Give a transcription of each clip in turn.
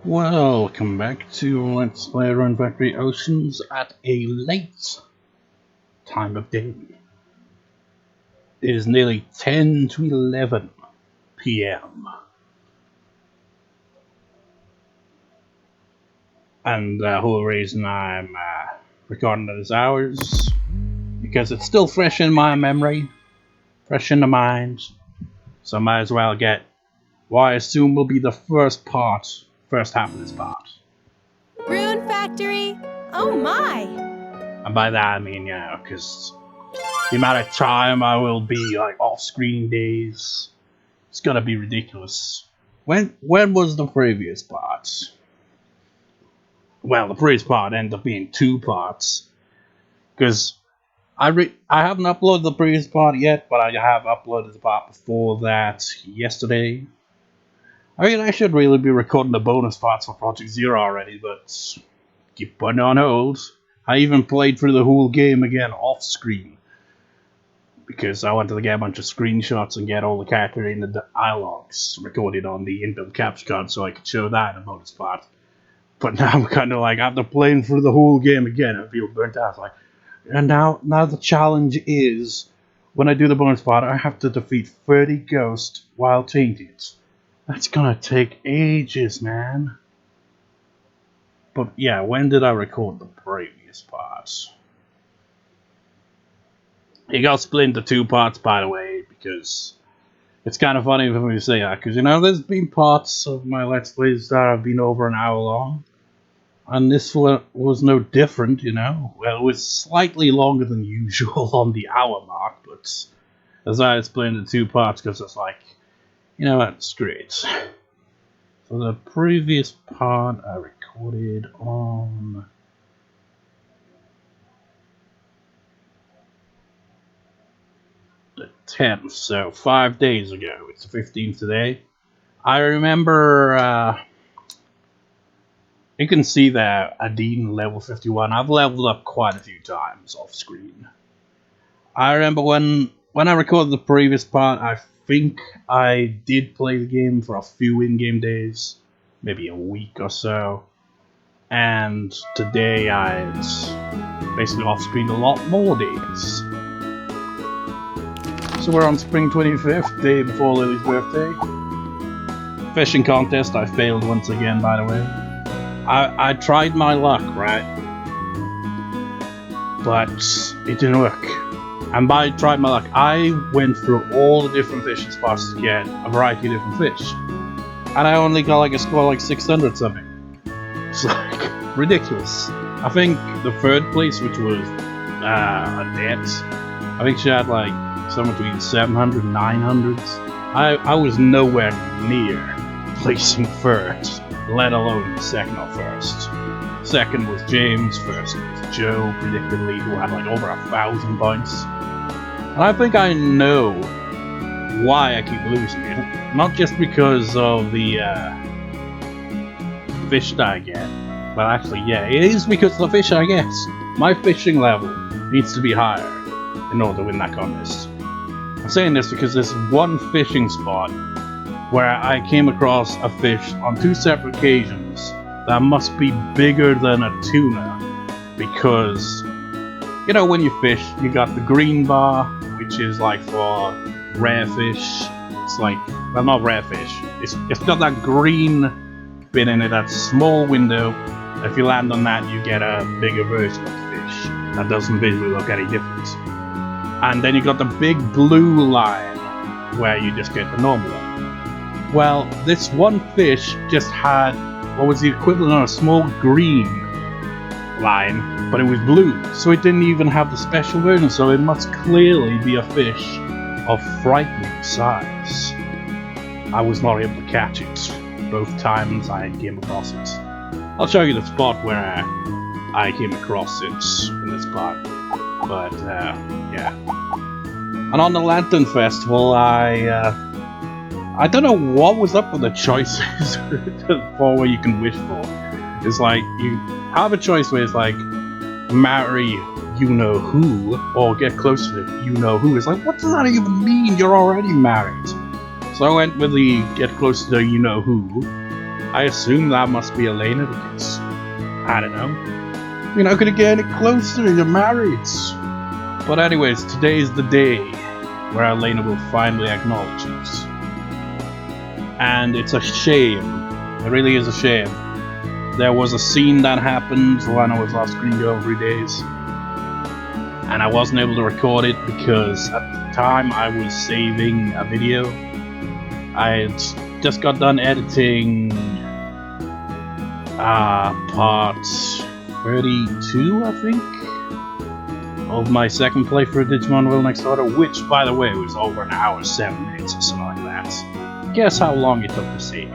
Welcome back to Let's Play Rune Factory Oceans at a late time of day. It is nearly 10 to 11 p.m. And the whole reason I'm recording at this hours because it's still fresh in my memory, fresh in the mind. So I might as well get what I assume will be the first half of this part. Rune Factory? Oh my! And by that I mean, because the amount of time I will be like off-screen days, it's gonna be ridiculous. When was the previous part? Well, the previous part ended up being 2 parts, because I haven't uploaded the previous part yet, but I have uploaded the part before that yesterday. I mean, I should really be recording the bonus parts for Project Zero already, but keep putting it on hold. I even played through the whole game again off screen, because I wanted to get a bunch of screenshots and get all the character in the dialogues recorded on the inbuilt capture card so I could show that in the bonus part. But now I'm kind of like, after playing through the whole game again, I feel burnt out. Like, and now the challenge is, when I do the bonus part, I have to defeat 30 ghosts while tainted. That's gonna take ages, man. But yeah, when did I record the previous parts? It got split into 2 parts, by the way, because it's kind of funny for me to say that, because there's been parts of my Let's Plays that have been over an hour long, and this one was no different, Well, it was slightly longer than usual on the hour mark, but as I split into 2 parts, because it's like, what, screw it. So the previous part I recorded on the 10th, so 5 days ago. It's the 15th today. I remember, you can see that Adine level 51. I've leveled up quite a few times off screen. I remember when I recorded the previous part, I think I did play the game for a few in-game days, maybe a week or so. And today I'd basically off screen a lot more days. So we're on spring 25th, day before Lily's birthday. Fishing contest, I failed once again, by the way. I tried my luck, right? But it didn't work. And by tried my luck, I went through all the different fishing spots to get a variety of different fish. And I only got like a score like 600 something. It's like ridiculous. I think the 3rd place, which was Annette, I think she had like somewhere between 700 and 900s. I was nowhere near placing 3rd, let alone 2nd or 1st. 2nd was James, 1st was Joe, predictably, who had like over 1,000 points. And I think I know why I keep losing it. Not just because of the fish that I get, but actually, yeah, it is because of the fish I get. My fishing level needs to be higher in order to win that contest. I'm saying this because there's one fishing spot where I came across a fish on 2 separate occasions that must be bigger than a tuna, because when you fish, you got the green bar, which is like for rare fish. It's like, well, not rare fish. It's got that green bit in it, that small window. If you land on that, you get a bigger version of the fish that doesn't visually look any different. And then you got the big blue line where you just get the normal one. Well, this one fish just had what was the equivalent of a small green line, but it was blue, so it didn't even have the special version, so it must clearly be a fish of frightening size. I was not able to catch it both times I came across it. I'll show you the spot where I came across it in this part, but yeah. And on the Lantern Festival, I don't know what was up with the choices for what you can wish for. It's like, you have a choice where it's like, marry you-know-who, or get close to you-know-who. It's like, what does that even mean? You're already married. So I went with the get close to the you-know-who, I assume that must be Elena because, I don't know. You're not gonna get any closer, you're married. But anyways, today is the day where Elena will finally acknowledge it. And it's a shame. It really is a shame. There was a scene that happened when I was off screen going 3 days. And I wasn't able to record it because at the time I was saving a video. I had just got done editing part 32, I think, of my second playthrough of Digimon World Next Order, which, by the way, was over an hour, 7 minutes or something like that. Guess how long it took to save?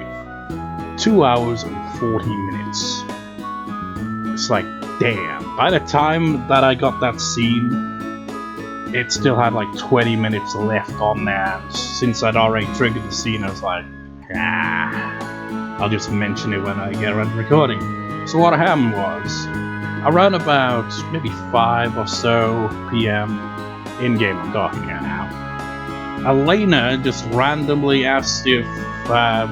2 hours and 40 minutes. It's like, damn. By the time that I got that scene, it still had like 20 minutes left on there. Since I'd already triggered the scene, I was like, I'll just mention it when I get around to recording. So what happened was, around about maybe 5 or so PM, in-game I'm talking here now, Elena just randomly asked if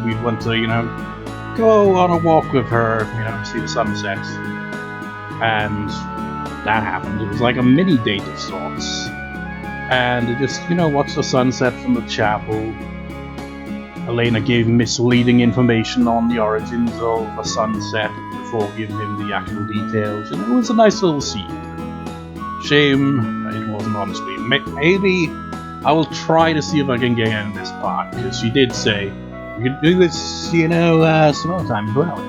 we want to, go on a walk with her, see the sunset. And that happened. It was like a mini date of sorts. And they just, watched the sunset from the chapel. Elena gave misleading information on the origins of a sunset before giving him the actual details. It was a nice little scene. Shame it wasn't on screen. Maybe I will try to see if I can get in this part, because she did say we could do this, some other time as well.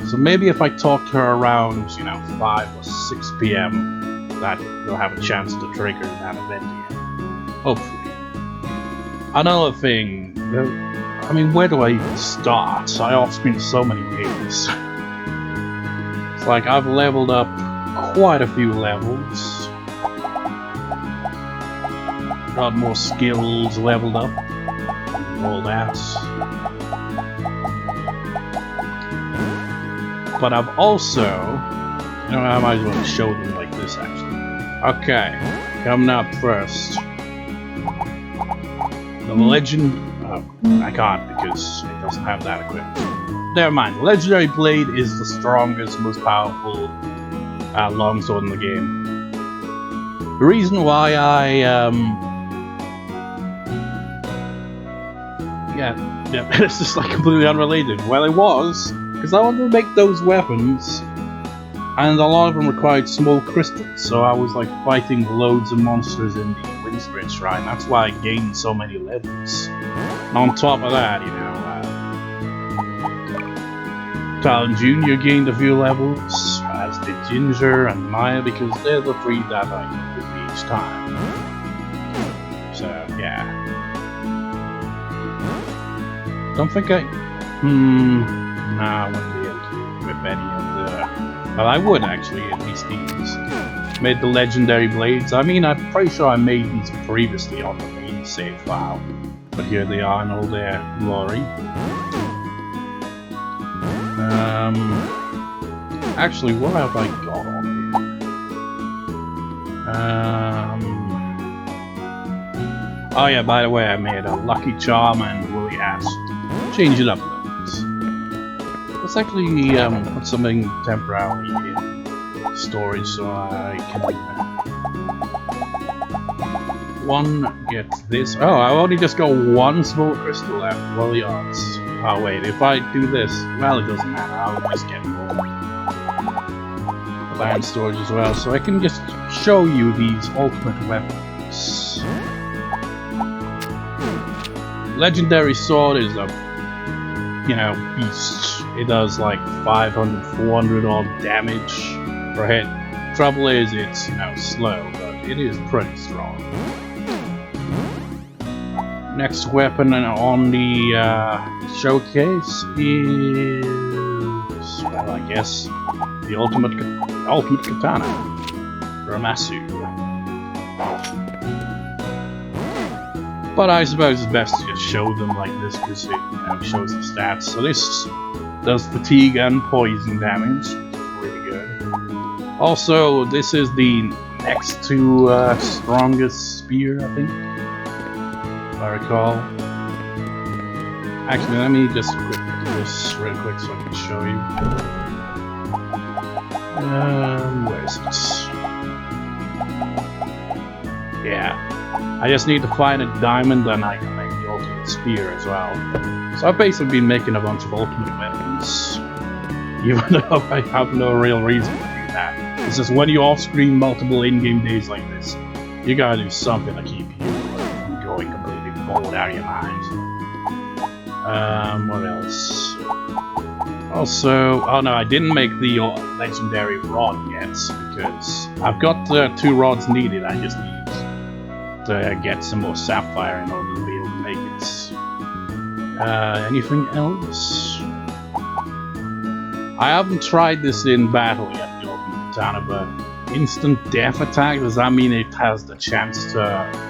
So maybe if I talk to her around, 5 or 6 PM, that we'll have a chance to trigger that event again. Hopefully. Another thing, where do I even start? I off-screen so many games. It's like I've leveled up quite a few levels. Got more skills leveled up. All that. But I've also, I might as well show them like this actually. Okay, coming up first. The legend. Oh, I can't because it doesn't have that equipped. Never mind. The Legendary Blade is the strongest, most powerful longsword in the game. The reason why it's just like completely unrelated. Well, it was because I wanted to make those weapons, and a lot of them required small crystals, so I was like fighting loads of monsters in the Windspirit Shrine. That's why I gained so many levels. And on top of that, Talon Jr. gained a few levels, as did Ginger and Maya, because they're the 3 that I took with me each time. So, yeah. Don't think I wouldn't be able to equip any of the... Well, I would actually, at least these. Made the Legendary Blades. I'm pretty sure I made these previously on the main save file. But here they are in all their glory. Actually, what have I got on here? Oh yeah, by the way, I made a Lucky Charm and Woolly Hat. Change it up a little bit. Let's actually put something temporarily in storage so I can get this. Oh, I only just got 1 small crystal left. What are the odds? Oh wait, if I do this, well, it doesn't matter. I'll just get more. Put that in storage as well, so I can just show you these ultimate weapons. Legendary Sword is a beast. It does like 500, 400 odd damage per hit. Trouble is, it's slow, but it is pretty strong. Next weapon on the showcase is, well, I guess the ultimate katana, Ramasu. But I suppose it's best to just show them like this because it shows the stats. So this does fatigue and poison damage, which is really good. Also, this is the next to strongest spear, I think, if I recall. Actually, let me just quickly do this real quick so I can show you. Where is it? Yeah. I just need to find a diamond and I can make the ultimate spear as well. So I've basically been making a bunch of ultimate weapons. Even though I have no real reason to do that. It's just when you off-screen multiple in-game days like this, you gotta do something to keep you from going completely bored out of your mind. What else? Also, oh no, I didn't make the legendary rod yet, because I've got the 2 rods needed, I just need to get some more sapphire in order to be able to make it. Anything else? I haven't tried this in battle yet, the ultimate katana, but instant death attack, does that mean it has the chance to,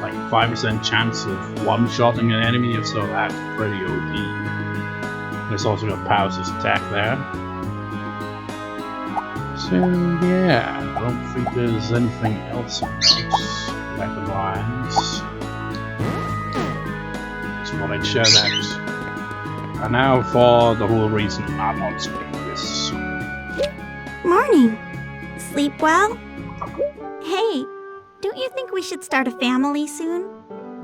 like 5% chance of one-shotting an enemy? If so, that's pretty OP. There's also got Pause's attack there. So yeah, I don't think there's anything else about weapon-wise. Just thought I'd share that. And now for the whole reason I'm on screen this. Morning. Sleep well? Hey, don't you think we should start a family soon?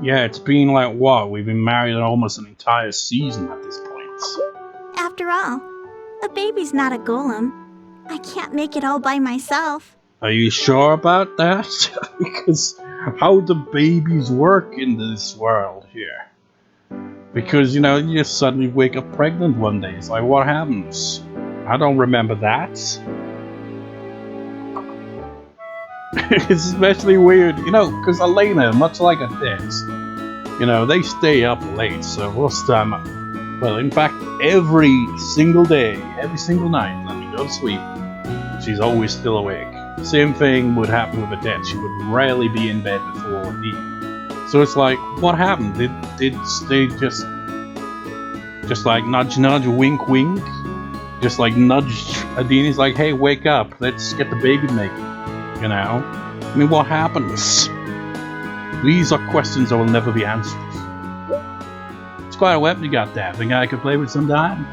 Yeah, it's been like what? We've been married almost an entire season at this point. After all, a baby's not a golem. I can't make it all by myself. Are you sure about that? Because how do babies work in this world here? Because, you know, you just suddenly wake up pregnant one day. It's like, what happens? I don't remember that. It's especially weird, you know, because Elena, much like a Dex, you know, they stay up late, so most time, well, in fact, every single day, every single night, let me go to sleep, she's always still awake. Same thing would happen with a Dex, she would rarely be in bed before Dean. So it's like, what happened? Did they just like nudge, wink, wink? Just like nudge Adini's like, hey, wake up, let's get the baby making. You know? I mean, what happens? These are questions that will never be answered. It's quite a weapon you got there. Think I could play with sometime?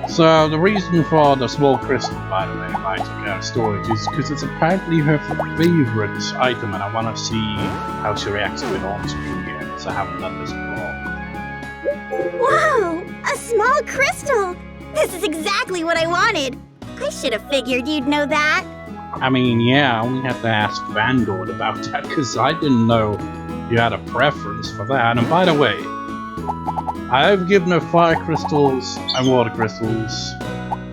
So, the reason for the small crystal, by the way, I took out of storage, is because it's apparently her favorite item, and I want to see how she reacts to it on screen here, because I haven't done this before. Whoa! A small crystal! This is exactly what I wanted! I should have figured you'd know that. I mean, yeah, we have to ask Vanguard about that, because I didn't know you had a preference for that. And by the way, I've given her fire crystals and water crystals.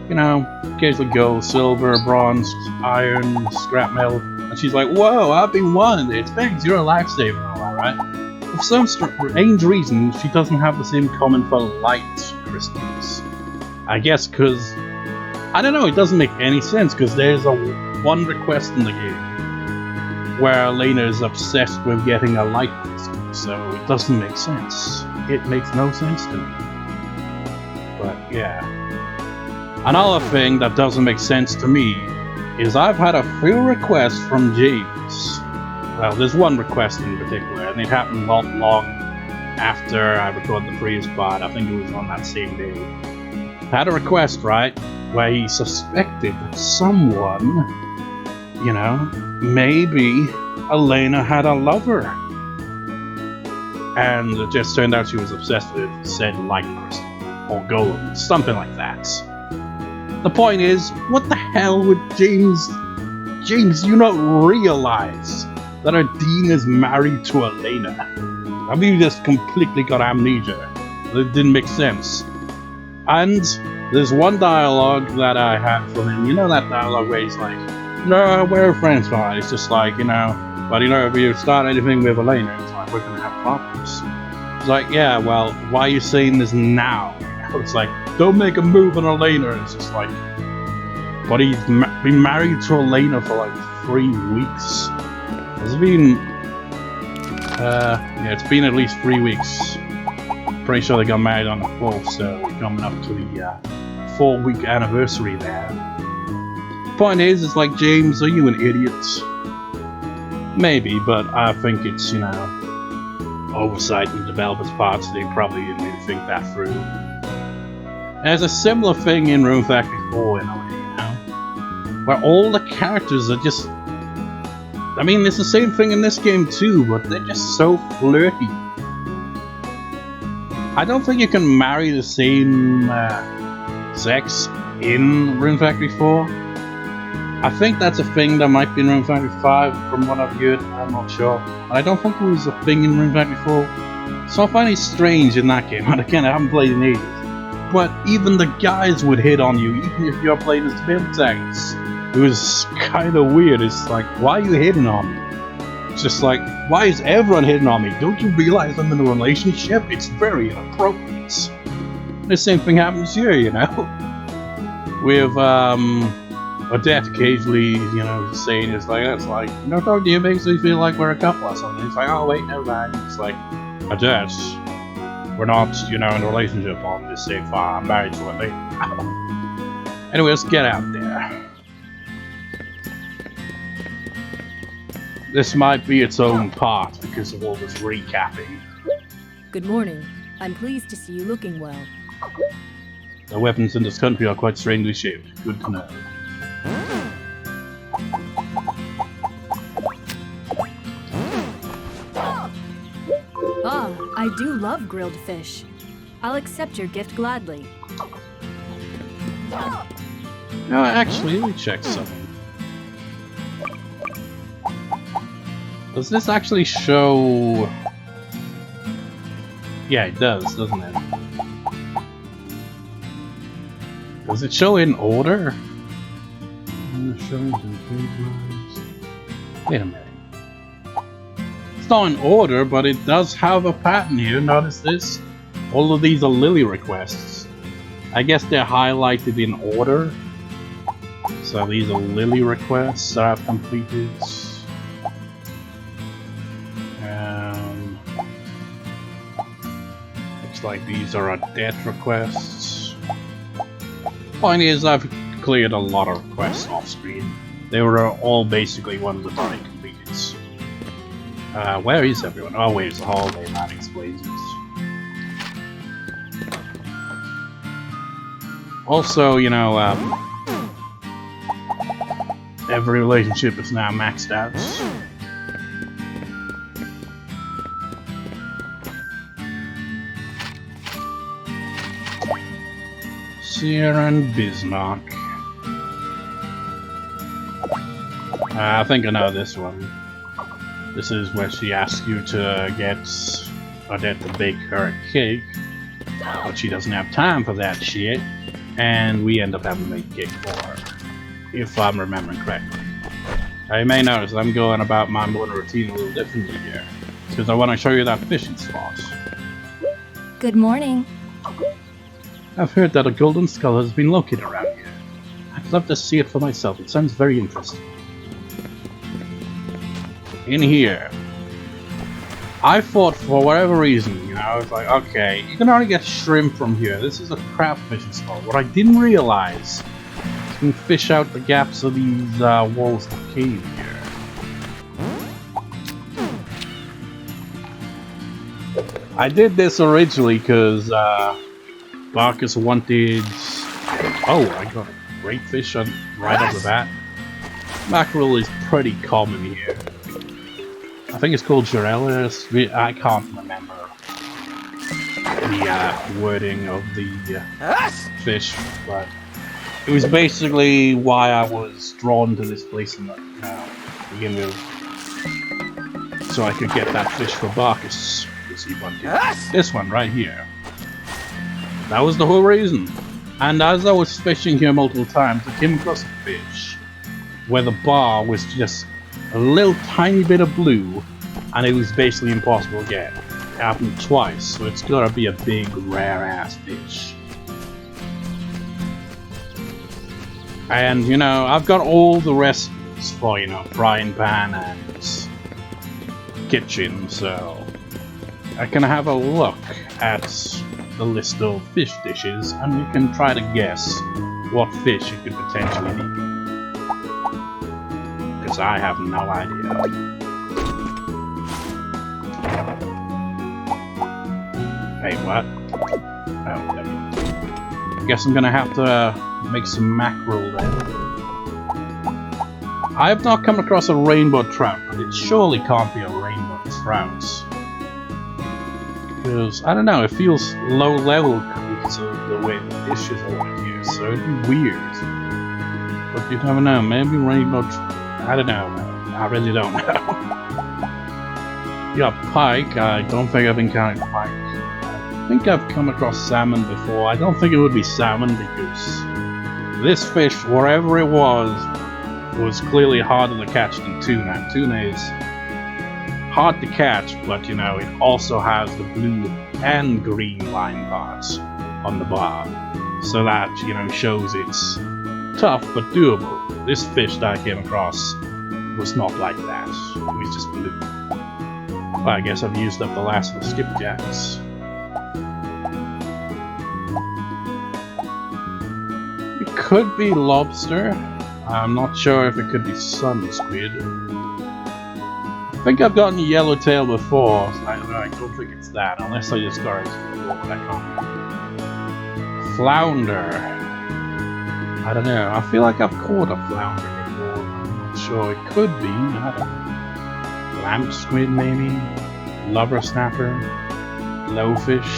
You know, occasionally gold, silver, bronze, iron, scrap metal. And she's like, whoa, I've been wanting it. Thanks, you're a lifesaver and all that, right? For some strange reason, she doesn't have the same common for light crystals. I guess because, I don't know, it doesn't make any sense, because there's one request in the game where Elena is obsessed with getting a light crystal, so it doesn't make sense. It makes no sense to me. But yeah. Another thing that doesn't make sense to me is I've had a few requests from James. Well, there's one request in particular, and it happened not long after I recorded the previous part. I think it was on that same day. I had a request, right, where he suspected that someone, you know, maybe Elena had a lover. And it just turned out she was obsessed with said light crystal, or golem, something like that. The point is, what the hell would James, you not realize that our Dean is married to Elena? Have you just completely got amnesia? It didn't make sense. And there's one dialogue that I had from him, you know that dialogue where he's like, no, we're friends, fine. It's just like, you know, but you know, if you start anything with Elena, it's like, we're gonna have problems. It's like, yeah, well, why are you saying this now? It's like, don't make a move on Elena. It's just like, but he's been married to Elena for like 3 weeks. It's been, yeah, it's been at least 3 weeks. Pretty sure they got married on the 4th, so we're coming up to the 4-week anniversary there. Point is, it's like, James, are you an idiot? Maybe, but I think it's, you know, oversight in the developers' parts. They probably didn't really think that through. There's a similar thing in Rune Factory 4 in a way, you know? Where all the characters are just... I mean, it's the same thing in this game too, but they're just so flirty. I don't think you can marry the same sex in Rune Factory 4. I think that's a thing that might be in Rune Factory 5 from what I've heard, I'm not sure. But I don't think it was a thing in Rune Factory 4. So I find it strange in that game, and again, I haven't played in ages. But even the guys would hit on you, even if you're playing as the Miltanks. It was kind of weird. It's like, why are you hitting on me? It's just like, why is everyone hitting on me? Don't you realize I'm in a relationship? It's very inappropriate. The same thing happens here, you know? With, Odette occasionally, you know, saying it's like, you know, talking to you makes me feel like we're a couple or something. It's like, oh wait, never mind. It's like, Odette, we're not, you know, in a relationship on this same far. I'm married to a lady. Anyway, let's get out there. This might be its own part because of all this recapping. Good morning. I'm pleased to see you looking well. The weapons in this country are quite strangely shaped. Good to know. Ah, I do love grilled fish. I'll accept your gift gladly. No, actually, let me check something. Does this actually show... Yeah, it does, doesn't it? Does it show in order? Wait a minute. It's not in order, but it does have a pattern here. Notice this? All of these are Lily requests. I guess they're highlighted in order. So these are Lily requests that I've completed. Looks like these are Odette requests. Point is, I've cleared a lot of requests off screen. They were all basically ones that I completed. Where is everyone? Oh wait, it's the hallway, that explains it. Also, you know, every relationship is now maxed out. Sierra and Bismarck. I think I know this one. This is where she asks you to get Odette to bake her a cake, but she doesn't have time for that shit, and we end up having to make cake for her, if I'm remembering correctly. Now, you may notice I'm going about my morning routine a little differently here, because I want to show you that fishing spot. Good morning. I've heard that a golden skull has been located around here. I'd love to see it for myself. It sounds very interesting. In here, I thought for whatever reason, you know, I was like, okay, you can only get shrimp from here. This is a crab fishing spot. What I didn't realize is you can fish out the gaps of these walls of the cave here. I did this originally because Barkus wanted... Oh, I got a great fish right off the bat. Mackerel is pretty common here. I think it's called Girelis. I can't remember the wording of the fish, but it was basically why I was drawn to this place in the begin with, so I could get that fish for Barkus. This one right here. That was the whole reason. And as I was fishing here multiple times, I came across a fish where the bar was just a little tiny bit of blue, and it was basically impossible to get. It happened twice, so it's gotta be a big, rare-ass fish. And, you know, I've got all the recipes for, you know, frying pan and kitchen, so I can have a look at the list of fish dishes, and we can try to guess what fish it could potentially be. Because I have no idea. Wait, what? Oh, there we go. I guess I'm gonna have to make some mackerel then. I have not come across a rainbow trout, but it surely can't be a rainbow trout. Because, I don't know, it feels low level because of the way the fish is over here, so it'd be weird. But you never know, maybe rainbow I don't know, I really don't know. Yeah, pike, I don't think I've encountered pike. I think I've come across salmon before. I don't think it would be salmon because this fish, wherever it was clearly harder to catch than tuna. Tuna is hard to catch, but you know, it also has the blue and green line parts on the bar. So that, you know, shows it's tough but doable. This fish that I came across was not like that. It was just blue. Well, I guess I've used up the last of the skipjacks. It could be lobster. I'm not sure if it could be sun squid. I think I've gotten yellowtail before, so I don't think it's that, unless I just got it before, but I can't. Flounder. I don't know, I feel like I've caught a flounder before. I'm not sure, it could be, I don't know. Lamp squid maybe? Lubber snapper? Blowfish?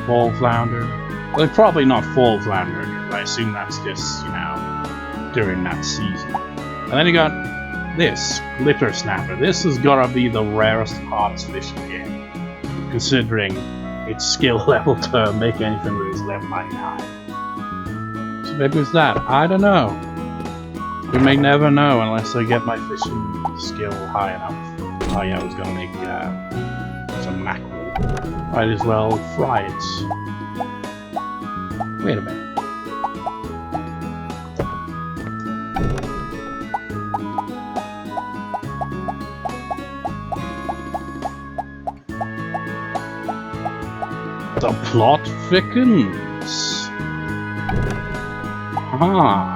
Fall flounder? Well, it's probably not fall flounder, because I assume that's just, you know, during that season. And then you got this, glitter snapper. This has gotta be the rarest hardest fish in the game, considering its skill level to make anything with its level 99. So maybe it's that, I don't know. We may never know unless I get my fishing skill high enough. Oh yeah, I was gonna make some mackerel. Might as well fry it. Wait a minute. The plot thickens. Ah.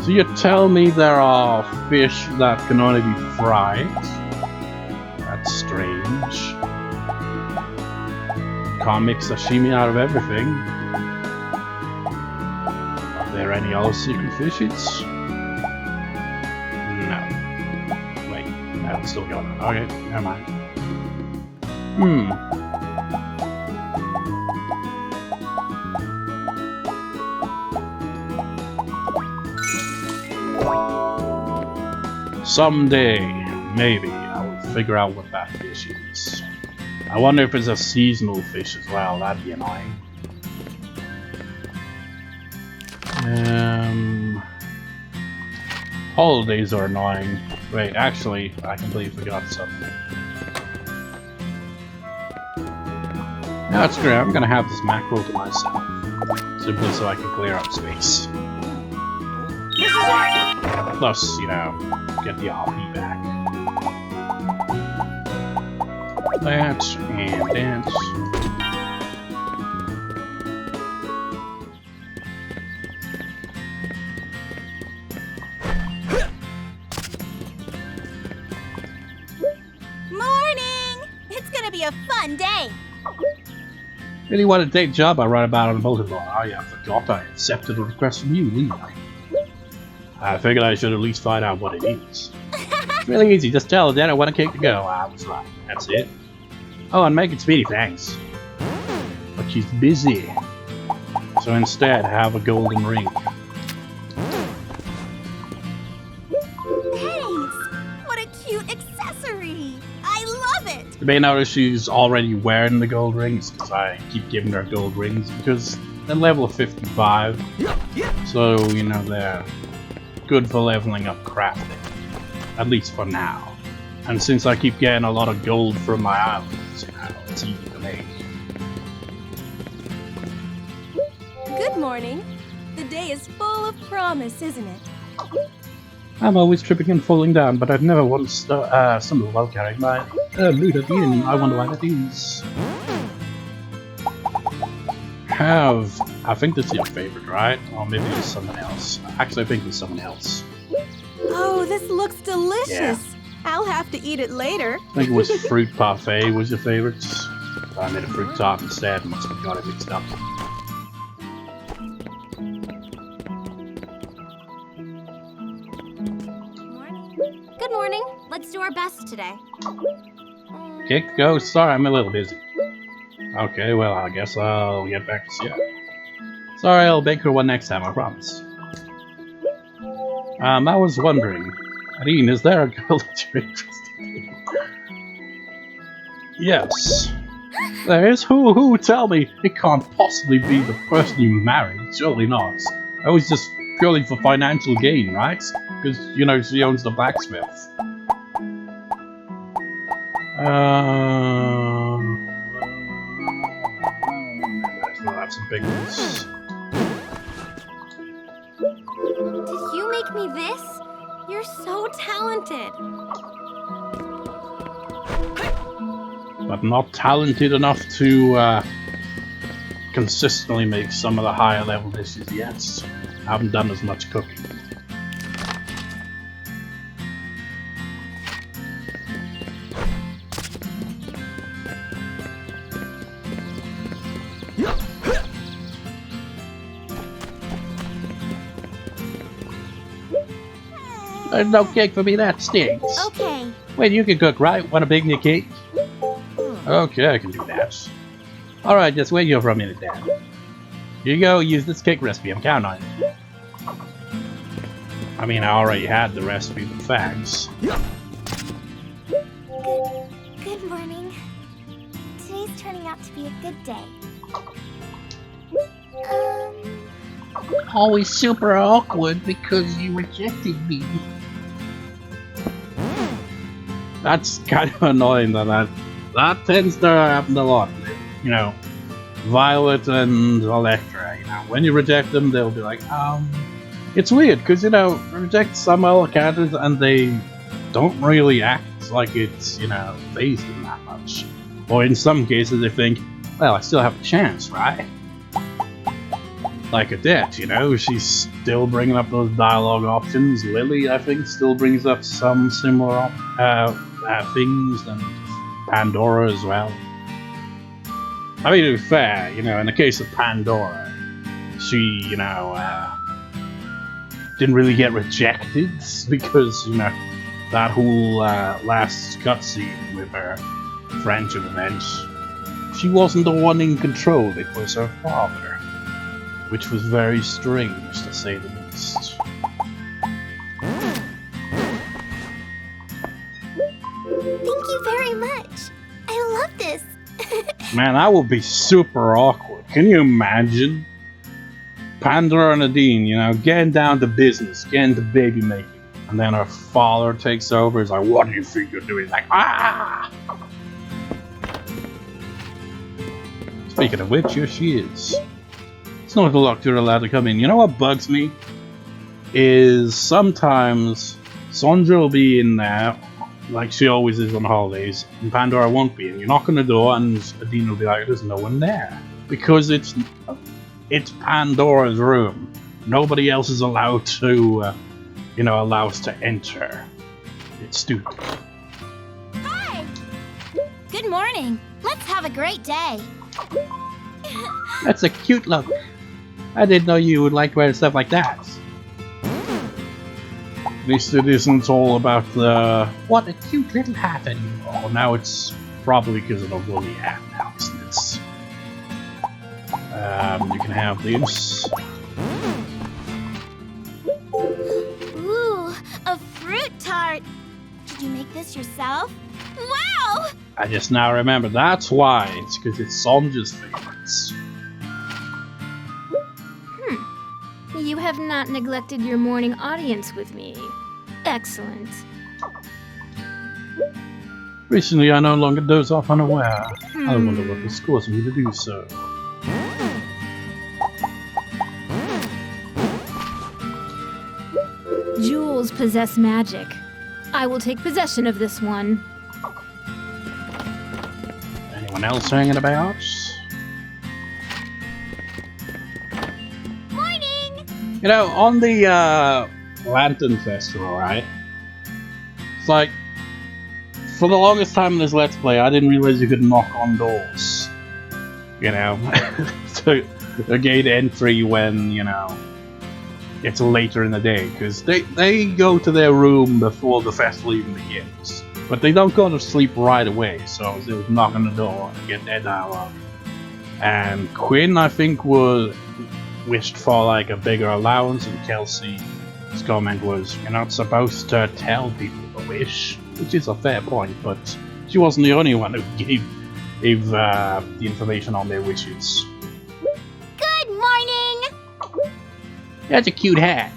So you tell me there are fish that can only be fried? That's strange. Can't make sashimi out of everything. Are there any other secret fishes? No. Wait, that's still going on. Okay, never mind. Someday, maybe, I'll figure out what that fish is. I wonder if it's a seasonal fish as well, that'd be annoying. Holidays are annoying. Wait, actually, I completely forgot something. That's great, I'm gonna have this mackerel to myself. Simply so I can clear up space. Plus, you know, get the RP back. That and that. Morning! It's gonna be a fun day. Really what a day job I write about on the bulletin board. Oh yeah, I forgot I accepted a request from you, Lena. I figured I should at least find out what it is. It's really easy, just tell Elena when a cake to go. I was right, that's it. Oh, and make it speedy, thanks. But she's busy. So instead, have a golden ring. Thanks! What a cute accessory! I love it! You may notice she's already wearing the gold rings, because I keep giving her gold rings, because they're level 55. So, you know, they're good for leveling up crafting. At least for now. And since I keep getting a lot of gold from my islands, you know, it's easy to make. Good morning. The day is full of promise, isn't it? I'm always tripping and falling down, but I've never once stumbled while carrying my loot at the inn. I wonder why that is. I think that's your favorite, right? Or maybe it's someone else. Actually, I think it's someone else. Oh, this looks delicious. Yeah. I'll have to eat it later. I think it was fruit parfait was your favorite. I made a fruit tart instead, must have got it mixed up. Good morning. Let's do our best today. Kick, go. Sorry, I'm a little busy. Okay, well, I guess I'll get back to you. Sorry, I'll bake her one next time, I promise. I was wondering, Aline, is there a girl that you're interested in? Yes. There is? Who? Tell me. It can't possibly be the person you married. Surely not. That was just purely for financial gain, right? Because, you know, she owns the blacksmith. We'll have some big ones. Did you make me this? You're so talented. But not talented enough to consistently make some of the higher level dishes yet. I haven't done as much cooking. There's no cake for me, that stinks. Okay. Wait, you can cook, right? Want to bake me a cake? Okay, I can do that. Alright, just wait here for a minute then. Here you go, use this cake recipe, I'm counting on it. I mean, I already had the recipe with facts. Good morning. Today's turning out to be a good day. Always super awkward because you rejected me. That's kind of annoying that tends to happen a lot. You know, Violet and Electra, you know, when you reject them, they'll be like, it's weird, because, you know, reject some other characters and they don't really act like it's, you know, phased them that much. Or in some cases they think, well, I still have a chance, right? Like Odette, you know, she's still bringing up those dialogue options. Lily, I think, still brings up some similar things, and Pandora as well. I mean, to be fair, you know, in the case of Pandora, she, you know, didn't really get rejected because, you know, that whole last cutscene with her friendship event, she wasn't the one in control, it was her father. Which was very strange, to say the least. Thank you very much. I love this. Man, that would be super awkward. Can you imagine? Pandora and Nadine, you know, getting down to business, getting to baby making. And then her father takes over, he's like, what do you think you're doing? Like, ah! Speaking of which, here she is. It's not the locked door allowed to come in. You know what bugs me? Is sometimes Sondra will be in there, like she always is on holidays, and Pandora won't be. And you knock on the door, and Adina will be like, "There's no one there," because it's Pandora's room. Nobody else is allowed to, you know, allow us to enter. It's stupid. Hi. Good morning. Let's have a great day. That's a cute look. I didn't know you would like wearing stuff like that. At least it isn't all about the what a cute little hat anymore. Now it's probably because of a woolly hat now, isn't it? You can have this. Ooh, a fruit tart. Did you make this yourself? Wow! I just now remember that's why. It's because it's Sonja's favorites. You have not neglected your morning audience with me. Excellent. Recently, I no longer doze off unaware. I wonder what was causing me to do so. Jewels possess magic. I will take possession of this one. Anyone else hanging about? You know, on the Lantern Festival, right? It's like, for the longest time in this Let's Play, I didn't realize you could knock on doors. you know, to gain entry when, you know, it's later in the day, because they go to their room before the festival even begins. But they don't go to sleep right away, so they would knock on the door and get their dialogue. And Quinn, I think, wished for like a bigger allowance, and Kelsey's comment was, "You're not supposed to tell people the wish," which is a fair point, but she wasn't the only one who gave the information on their wishes. Good morning! That's a cute hat.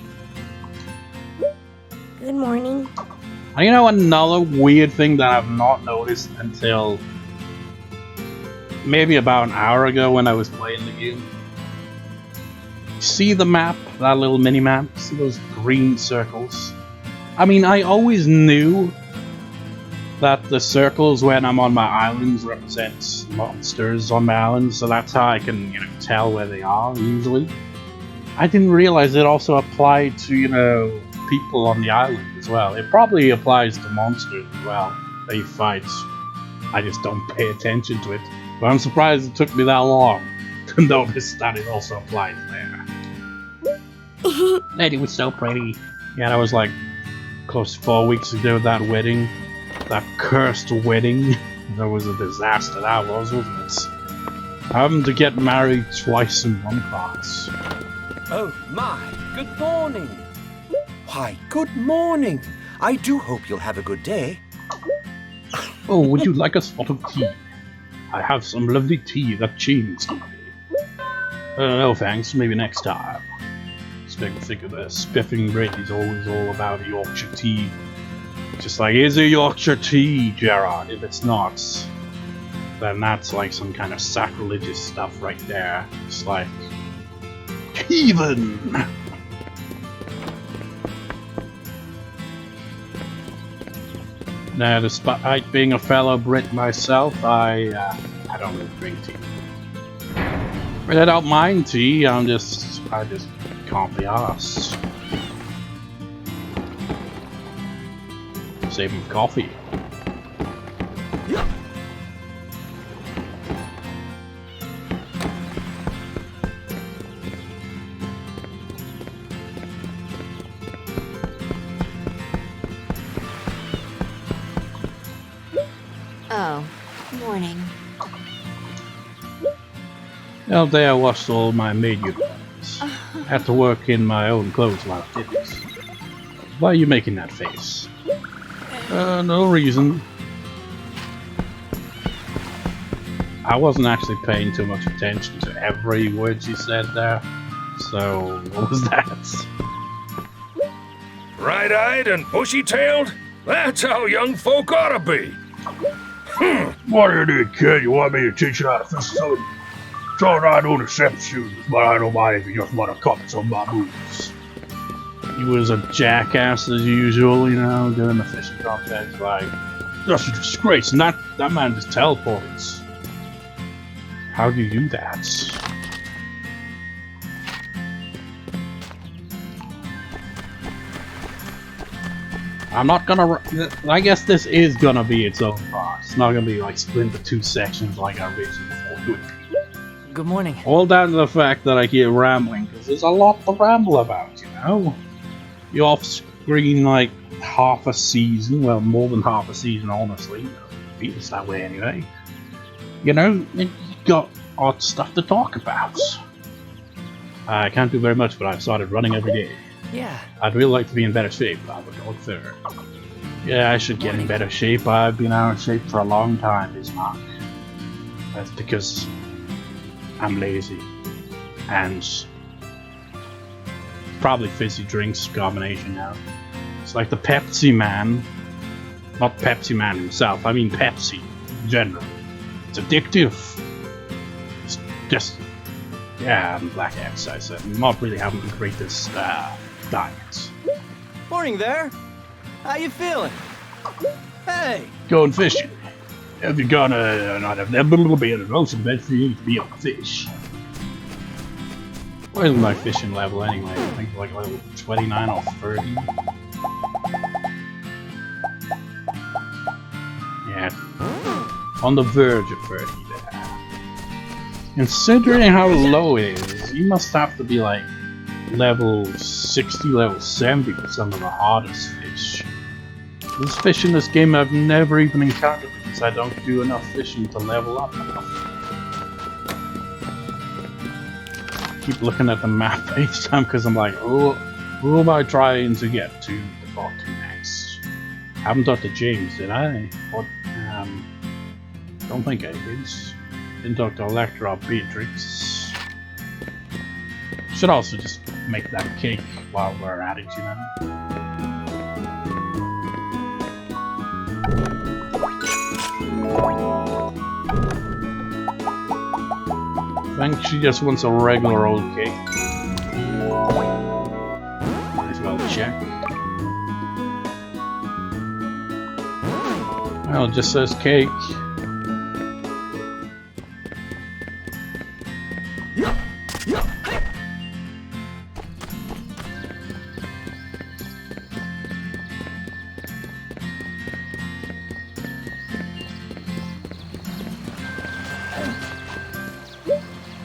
Good morning. And you know another weird thing that I've not noticed until maybe about an hour ago when I was playing the game? See the map, that little mini-map? See those green circles? I mean, I always knew that the circles when I'm on my islands represent monsters on my island, so that's how I can, you know, tell where they are, usually. I didn't realize it also applied to, you know, people on the island as well. It probably applies to monsters as well, that you fight. I just don't pay attention to it. But I'm surprised it took me that long to notice that it also applies there. Lady was so pretty. Yeah, that was like close to 4 weeks ago, that wedding. That cursed wedding. That was a disaster, that was, wasn't it? Having to get married twice in one class. Oh my, good morning. Why, good morning. I do hope you'll have a good day. Oh, would you like a spot of tea? I have some lovely tea that James gave me. No thanks, maybe next time. Think of the spiffing Brit is always all about Yorkshire tea. Just like, is it Yorkshire tea, Gerard? If it's not, then that's like some kind of sacrilegious stuff right there. It's like, heathen! Now, despite being a fellow Brit myself, I don't really drink tea. But I don't mind tea, I just can't be arsed. Same with coffee. Oh, morning. The other day I washed all my maid uniforms. Had to work in my own clothes while I did it. Why are you making that face? No reason. I wasn't actually paying too much attention to every word she said there. So, what was that? Bright-eyed and bushy-tailed? That's how young folk ought to be. What do you do, kid? You want me to teach you how to fish something? So I don't accept shoes, but I don't mind if you just want to copy some of my moves. He was a jackass as usual, you know, doing the fishing contest. Like, that's a disgrace, and that man just teleports. How do you do that? I'm not gonna. I guess this is gonna be its own part. It's not gonna be like split into two sections like I originally thought it would be. Good morning. All down to the fact that I keep rambling, because there's a lot to ramble about, you know? You off-screen like half a season, well, more than half a season, honestly. It feels that way anyway. You know, you got odd stuff to talk about. I can't do very much, but I've started running every day. Yeah. I'd really like to be in better shape, but I would go third. Yeah, I should get in better shape. I've been out of shape for a long time, Bismarck. That's because I'm lazy. And probably fizzy drinks combination now. It's like the Pepsi Man. Not Pepsi Man himself, I mean Pepsi in general. It's addictive. It's just, yeah, I'm black exercise. I'm not really having the greatest diet. Morning there. How you feeling? Hey. Going fishing. If you're gonna not have that little bit of ocean bed for you to be able to fish. What is my fishing level anyway? I think like level 29 or 30. Yeah. On the verge of 30 there. Considering how low it is, you must have to be like level 60, level 70 for some of the hardest fish. There's fish in this game I've never even encountered because I don't do enough fishing to level up enough. Keep looking at the map each time because I'm like, oh, who am I trying to get to talk to next? I haven't talked to James, did I? What? Don't think I did. Didn't talk to Electra or Beatrix. Should also just make that cake while we're at it, you know? I think she just wants a regular old cake. Might as well check. Well, it just says cake.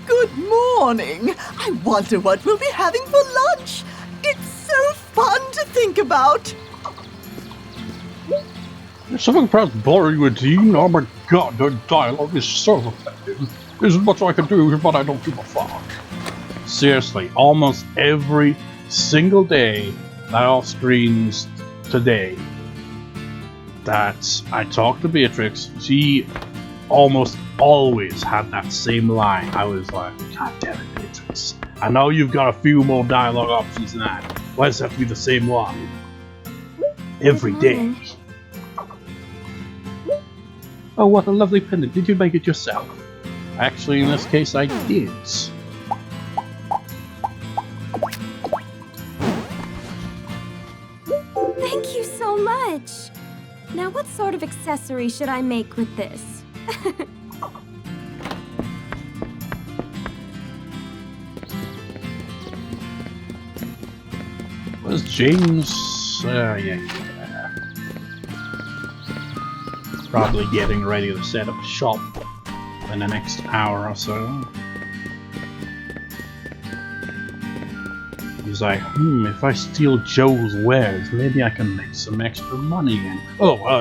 Good morning. I wonder what we'll be having for lunch. It's so fun to think about. Something perhaps bore you, Dean? Oh my god, the dialogue is so effective. There's much I can do, but I don't give a fuck. Seriously, almost every single day that off screens today that I talked to Beatrix, she almost always had that same line. I was like, god damn it, Beatrix. I know you've got a few more dialogue options than that. Why does it have to be the same one? Every day. Oh, what a lovely pendant. Did you make it yourself? Actually, in this case, I did. Thank you so much. Now, what sort of accessory should I make with this? Was James... yeah. Probably getting ready to set up shop in the next hour or so. He's like, if I steal Joe's wares, maybe I can make some extra money. And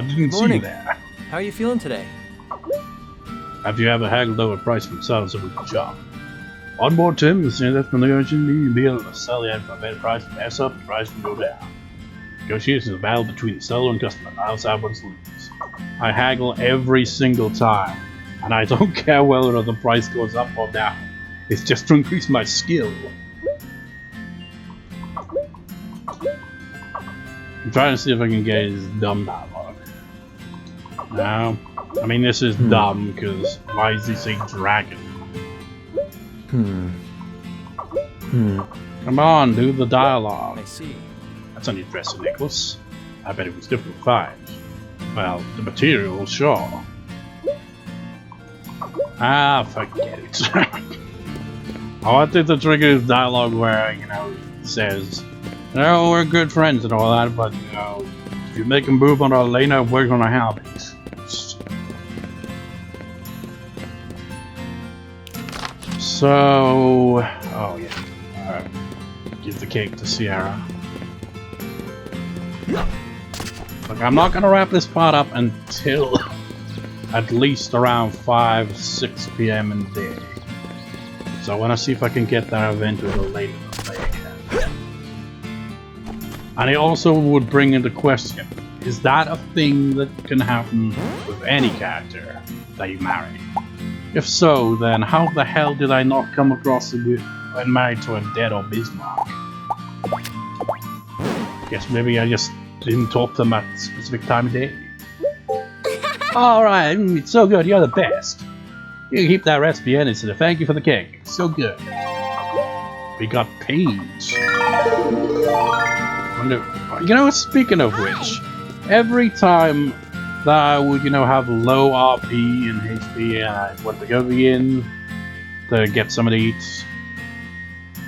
didn't see you there. How are you feeling today? Have you ever haggled over price for themselves over the job? One more Tim, the same that's negotiation, you'll be able to sell the item for a better price, pass up, the price will go down. Negotiation is a battle between the seller and customer. The outside ones lose. I haggle every single time, and I don't care whether the price goes up or down. It's just to increase my skill. I'm trying to see if I can get his dumb dialogue. No, I mean this is dumb because why is he saying dragon? Come on, do the dialogue. I see. That's a new dress, Nicholas. I bet it was difficult to find. Well, the material, sure. Ah, forget it. I wanted to trigger his dialogue where, he says, we're good friends and all that, but, if you make a move on Elena, we're gonna have it. So... oh, yeah. Alright. Give the cake to Sierra. Look, I'm not gonna wrap this part up until at least around 5-6 p.m. in the day. So I want to see if I can get that event a little later to play again. And it also would bring into question, is that a thing that can happen with any character that you marry? If so, then how the hell did I not come across it when married to a dead or Bismarck? Guess maybe I just didn't talk to them at a specific time of day. Alright, it's so good, you're the best. You can keep that recipe in instead of thank you for the cake. It's so good. We got Paige. Speaking of which, every time that I would, have low RP and HP and I went to go in to get some of the eats,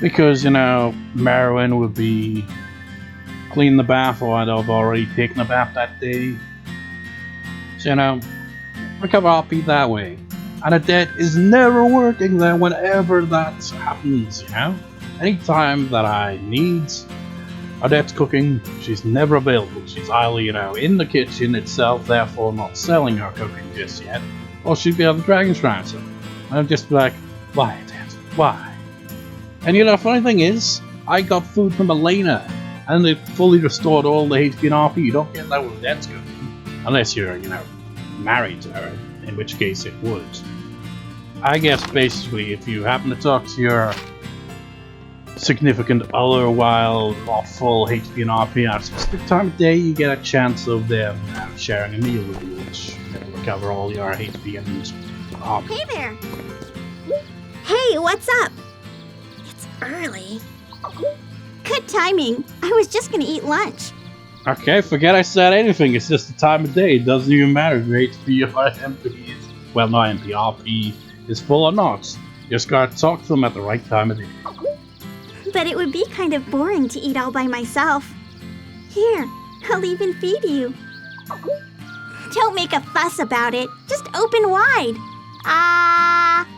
because, Merwin would be cleaning the bath or I'd have already taken a bath that day. So, recover RP that way. And a debt is never working there whenever that happens, you know? Anytime that I need Odette's cooking, she's never available. She's either, you know, in the kitchen itself, therefore not selling her cooking just yet, or she'd be on the Dragon's Ransom. And I'm just like, why, Odette? Why? And you know, the funny thing is, I got food from Elena, and they fully restored all the HP and RP. You don't get that with Odette's cooking. Unless you're, you know, married to her, in which case it would. I guess basically, if you happen to talk to your significant other while not full HP and RP at a specific time of day, you get a chance of them sharing a meal with you, which will recover all your HP and RP. Hey there. Hey, what's up? It's early. Good timing. I was just gonna eat lunch. Okay, forget I said anything. It's just the time of day. It doesn't even matter if your HP or MP is, well, not MP, RP is full or not. You just gotta talk to them at the right time of day. But it would be kind of boring to eat all by myself. Here, I'll even feed you. Don't make a fuss about it. Just open wide. Ah!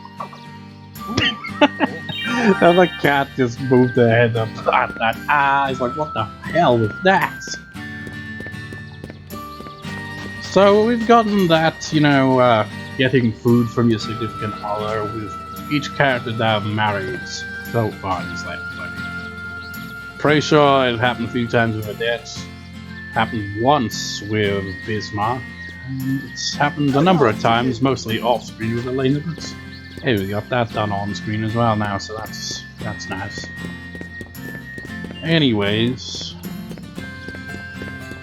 And the cat just moved their head up at that. Ah, it's like, what the hell was that? So we've gotten that, you know, getting food from your significant other with each character that I've married so far in this Let's Play. Pretty sure it happened a few times with Odette. Happened once with Bismarck. And it's happened a number of times, mostly off screen with Elena, but hey, we got that done on screen as well now, so that's nice. Anyways,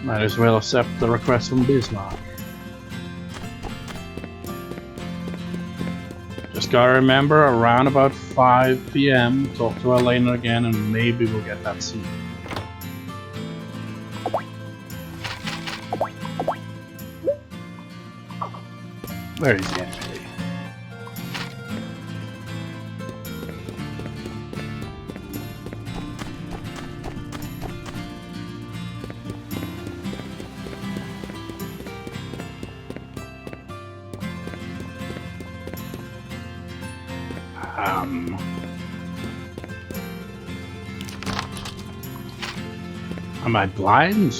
might as well accept the request from Bismarck. Just gotta remember, around about 5 PM, talk to Elena again, and maybe we'll get that scene. Where is he actually? Am I blind?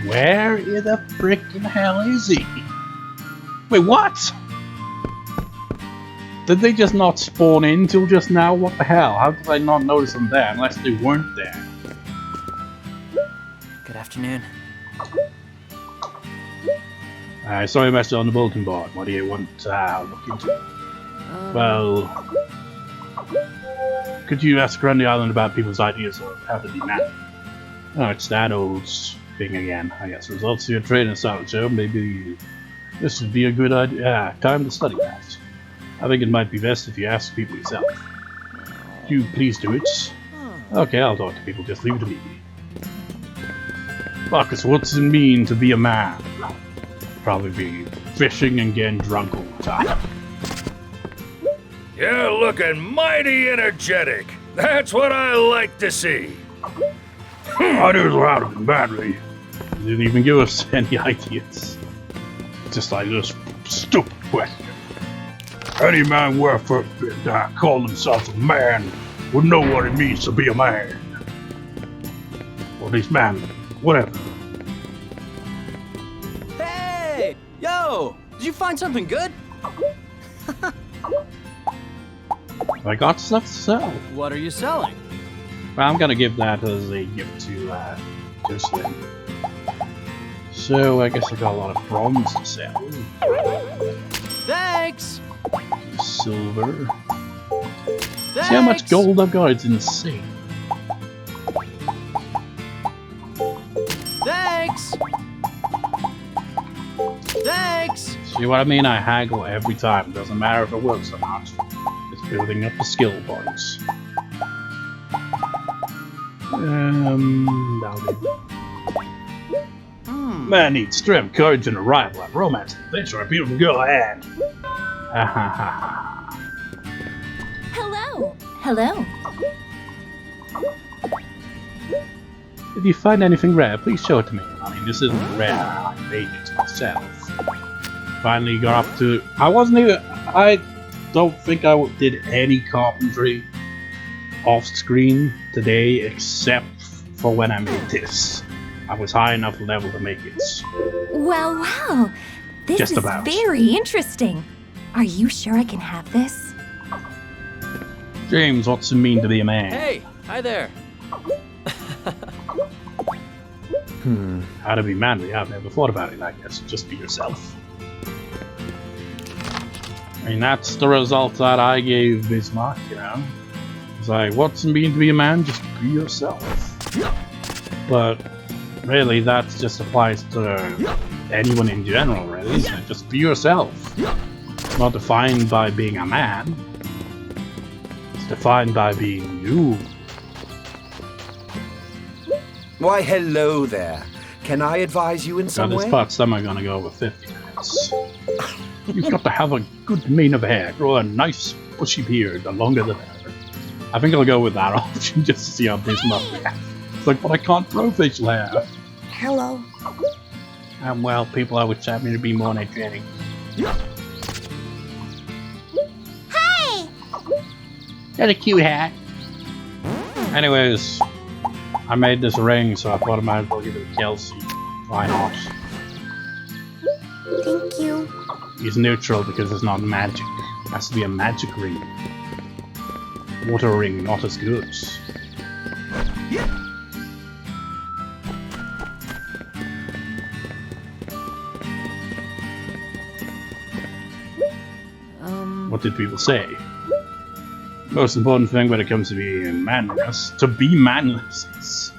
Where in the frickin' hell is he? Wait, what? Did they just not spawn in till just now? What the hell? How did I not notice them there unless they weren't there? Good afternoon. I saw your message on the bulletin board. What do you want to look into? Well, could you ask around the island about people's ideas of how to be married? Oh, it's that old thing again. I guess results of your training style show. Maybe this would be a good idea. Time to study that. I think it might be best if you ask people yourself. Could you please do it? Okay, I'll talk to people. Just leave it to me. Marcus, what does it mean to be a man? Probably be fishing and getting drunk all the time. You're looking mighty energetic. That's what I like to see. I didn't know how to be badly. Didn't even give us any ideas. Just like this stupid question. Any man worth calling himself a man would know what it means to be a man. Or at least man, whatever. Hey! Yo! Did you find something good? I got stuff to sell. What are you selling? Well, I'm gonna give that as a gift to Slim. So I guess I got a lot of bronze to sell. Thanks! Silver. Thanks! See how much gold I've got? It's insane. Thanks! Thanks! See what I mean? I haggle every time. Doesn't matter if it works or not. It's building up the skill points. That'll do. Man needs strength, courage, and arrival, and romance and adventure, a beautiful girl and... Ha ha ha ha. Hello. Hello. If you find anything rare, please show it to me. I mean, this isn't rare, I made it myself. Finally got up to... I don't think I did any carpentry off screen today, except for when I made this. I was high enough level to make it. Well, wow. This Just is about. very interesting. Are you sure I can have this? James, what's it mean to be a man? Hey, hi there. How to be manly? I've never thought about it like this. Just be yourself. I mean, that's the result that I gave Bismarck, you know? It's like, what's it mean to be a man? Just be yourself. But really, that just applies to anyone in general, really, isn't it? Just be yourself. It's not defined by being a man. It's defined by being you. Why, hello there. Can I advise you in Now, some this way? part's somewhere gonna go over 50 minutes. You've got to have a good mane of hair, grow a nice bushy beard, the longer the better. I think I'll go with that option just to see how Bismarck reacts. It's like, but I can't grow facial hair. Hello. Well, people always tell me to be more energetic. Hey! That's a cute hat. Anyways, I made this ring, so I thought I might as well give it to Kelsey. Why not? Thank you. He's neutral because it's not magic. It has to be a magic ring. Water ring, not as good. What did people say? Most important thing when it comes to being manliness, to be manless, is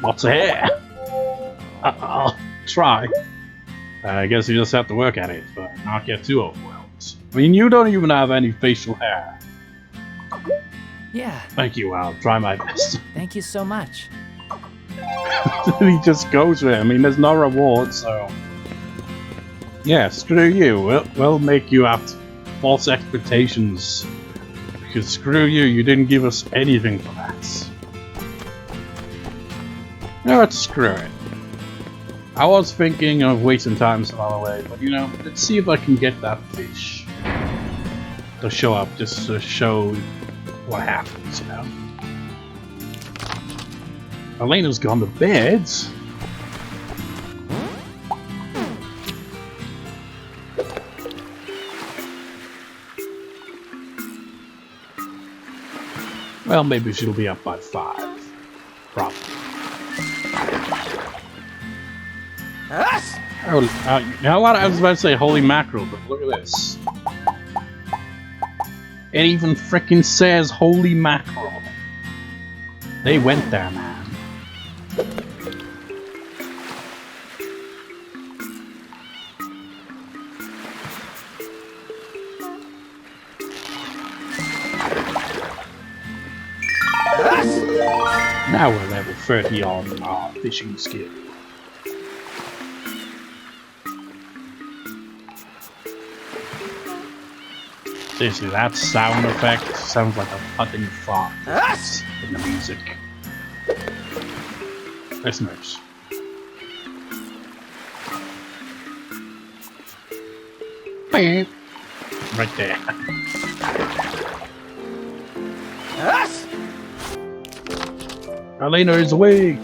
lots of hair. I'll try. I guess you just have to work at it, but not get too overwhelmed. I mean, you don't even have any facial hair. Yeah, Thank you, I'll try my best. thank you so much. He just goes with it. I mean, there's no reward, so... Yeah, screw you. We'll make you have false expectations. Because screw you, you didn't give us anything for that. You know what, screw it. I was thinking of wasting time some other way, but you know, let's see if I can get that fish to show up, just to show what happens, you know? Elena's gone to bed. Well, maybe she'll be up by 5. Probably. Oh, you know what? I was about to say holy mackerel, but look at this. It even frickin' says holy mackerel. They went there, man. Now we're level 30 on our fishing skill. Seriously, that sound effect sounds like a putting fart in the music. Listeners. Beep. Right there. Elena is awake!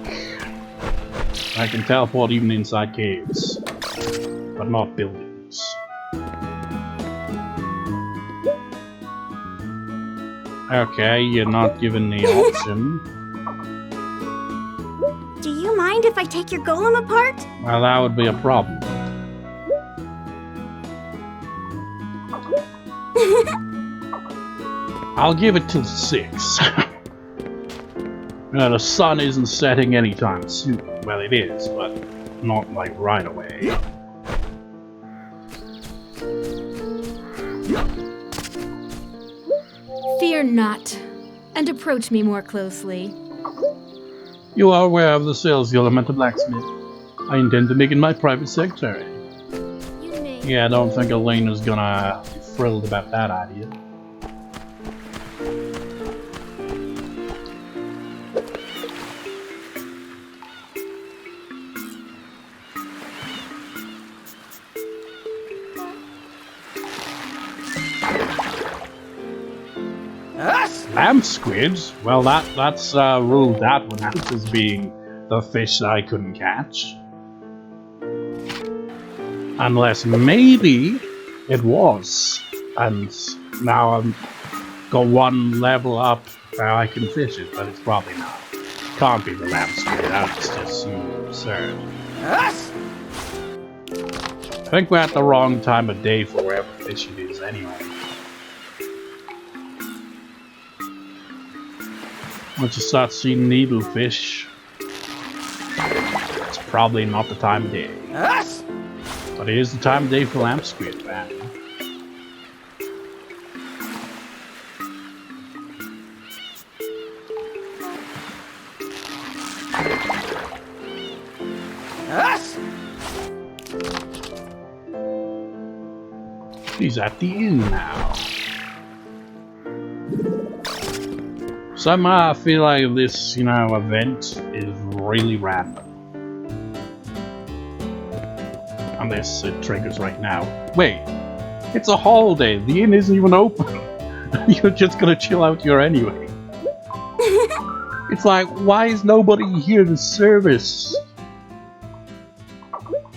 I can teleport even inside caves, but not buildings. Okay, you're not given the option. Do you mind if I take your golem apart? Well, that would be a problem. I'll give it till 6. The sun isn't setting anytime soon. Well, it is, but not like right away. Fear not, and approach me more closely. You are aware of the sales guild I'm at the blacksmith. I intend to make it my private secretary. Yeah, I don't think Elena's gonna be thrilled about that idea. Lamb squids? Well, that's ruled that one out as being the fish that I couldn't catch. Unless maybe it was, and now I've got one level up where I can fish it, but it's probably not. Can't be the lamb squid, that's just absurd. I think we're at the wrong time of day for wherever fish it is anyway. Once you start seeing needlefish, it's probably not the time of day. But it is the time of day for lamb squid, man. He's at the inn now. Somehow I feel like this, event is really random. Unless it triggers right now. Wait, it's a holiday. The inn isn't even open. You're just gonna chill out here anyway. It's like, why is nobody here to service?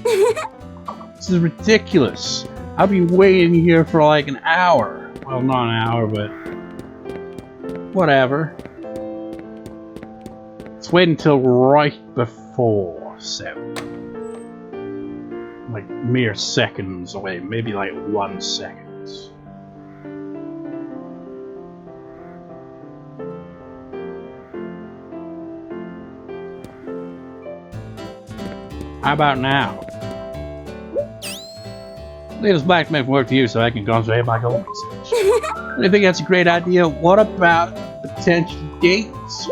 This is ridiculous. I've been waiting here for like an hour. Well, not an hour, but whatever. Let's wait until right before 7. Like mere seconds away, maybe like 1 second. How about now? Latest blacksmith work for you so I can concentrate my gold research. I think that's a great idea. What about potential dates?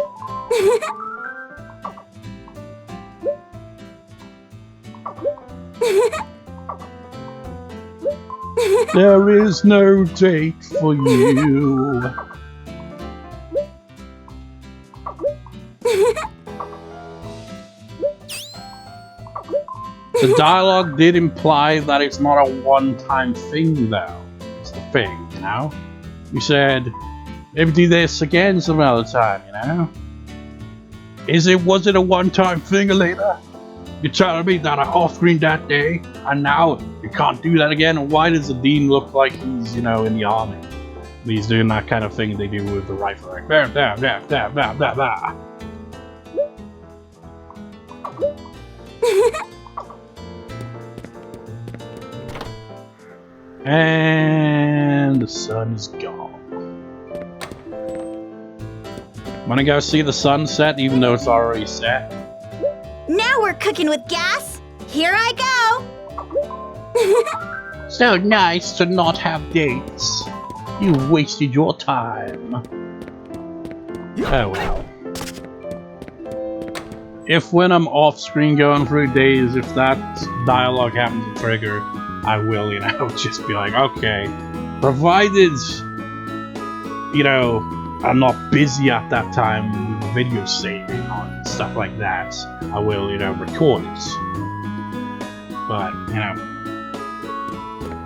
There is no date for you. The dialogue did imply that it's not a one-time thing, though. It's the thing, you know? You said, maybe do this again some other time, you know? Was it a one-time thing, Elena? You're telling me that I off-screened that day, and now you can't do that again? And why does the dean look like he's, in the army? He's doing that kind of thing they do with the rifle. Like, blah, blah, blah, blah, blah, blah, blah. And the sun is gone. Wanna go see the sunset even though it's already set? Now we're cooking with gas. Here I go. So nice to not have dates. You wasted your time. Oh well. If when I'm off screen going through days, if that dialogue happens to trigger, I will, just be like, okay, provided, I'm not busy at that time with video saving or stuff like that, I will, record it. But,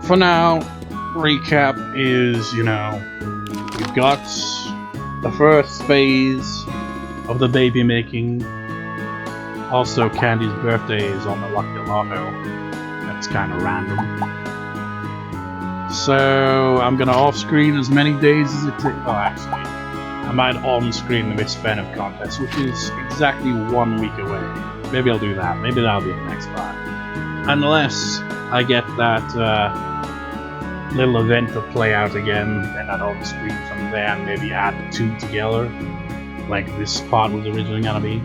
for now, recap is, we've got the first phase of the baby making. Also, Candy's birthday is on the Lucky Lotto. That's kind of random. So I'm gonna off-screen as many days as it takes. Oh, actually, I might on-screen the Miss Fenith contest, which is exactly 1 week away. Maybe I'll do that. Maybe that'll be the next part. Unless I get that little event to play out again, then I'd on-screen from there and maybe add 2 together, like this part was originally gonna be.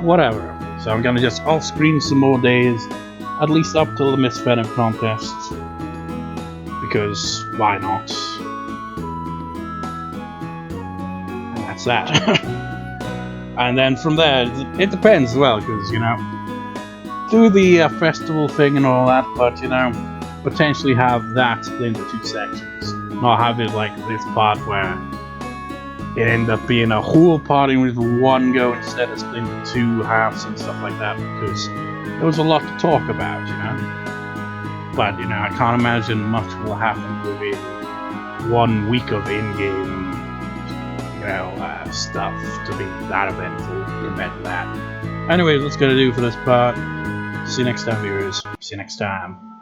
Whatever. So I'm gonna just off-screen some more days. At least up till the Miss Fenith contest, because why not? And that's that. And then from there, it depends as well, because, you know, do the festival thing and all that, but, you know, potentially have that split into 2 sections. Not have it like this part where it ended up being a whole party with one go instead of split into 2 halves and stuff like that, because there was a lot to talk about, you know. But, you know, I can't imagine much will happen within 1 week of in-game, you know, stuff to be that eventful compared to that. Anyways, that's gonna do for this part. See you next time, viewers. See you next time.